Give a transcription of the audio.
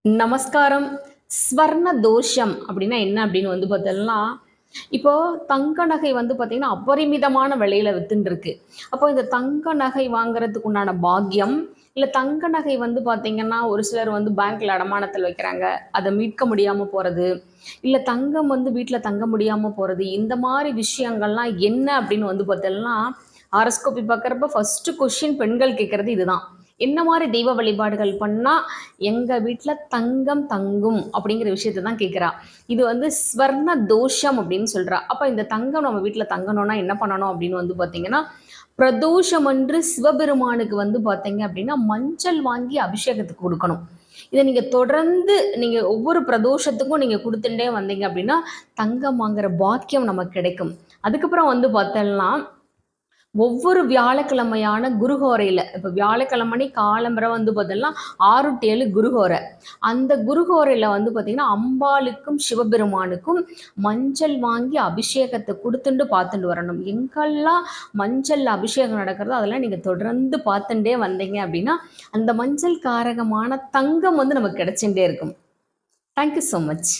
நமஸ்காரம். ஸ்வர்ண தோஷம் அப்படின்னா என்ன அப்படின்னு பார்த்தோம்னா, இப்போ தங்க நகை பார்த்தீங்கன்னா, அபரிமிதமான விலையில வித்துன்னு இருக்கு. அப்போ இந்த தங்க நகை வாங்குறதுக்கு உண்டான பாக்கியம், இல்ல தங்க நகை பார்த்தீங்கன்னா, ஒரு சிலர் பேங்க்ல அடமானத்தில் வைக்கிறாங்க. அதை மீட்க முடியாம போறது, இல்ல தங்கம் வீட்ல தங்க முடியாம போறது, இந்த மாதிரி விஷயங்கள்லாம் என்ன அப்படின்னு பார்த்தோம்னா, ஹாரஸ்கோபி பார்க்குறப்ப ஃபர்ஸ்ட் கொஸ்டின் பெண்கள் கேட்கறது இதுதான். என்ன மாதிரி தெய்வ வழிபாடுகள் பண்ணா எங்க வீட்ல தங்கம் தங்கும் அப்படிங்கிற விஷயத்த தான் கேட்குறா. இது ஸ்வர்ண தோஷம் அப்படின்னு சொல்றா. அப்ப இந்த தங்கம் நம்ம வீட்ல தங்கணும்னா என்ன பண்ணணும் அப்படின்னு பார்த்தீங்கன்னா, பிரதோஷமன்று சிவபெருமானுக்கு பார்த்தீங்க அப்படின்னா, மஞ்சள் வாங்கி அபிஷேகத்துக்கு கொடுக்கணும். இதை நீங்க தொடர்ந்து நீங்க ஒவ்வொரு பிரதோஷத்துக்கும் நீங்க கொடுத்துட்டே வந்தீங்க அப்படின்னா, தங்கம் வாங்குற பாக்கியம் நமக்கு கிடைக்கும். அதுக்கப்புறம் பார்த்தோம்னா, ஒவ்வொரு வியாழக்கிழமையான குருஹோரையில், இப்போ வியாழக்கிழமை காலம்பரை பார்த்தீங்கன்னா 6 to 7 குருஹோரை. அந்த குருஹோரையில் பார்த்தீங்கன்னா, அம்பாளுக்கும் சிவபெருமானுக்கும் மஞ்சள் வாங்கி அபிஷேகத்தை கொடுத்துட்டு பார்த்துட்டு வரணும். எங்கெல்லாம் மஞ்சள் அபிஷேகம் நடக்கிறதோ அதெல்லாம் நீங்கள் தொடர்ந்து பார்த்துட்டே வந்தீங்க அப்படின்னா, அந்த மஞ்சள் காரகமான தங்கம் நமக்கு கிடைச்சுட்டே இருக்கும். Thank you so much.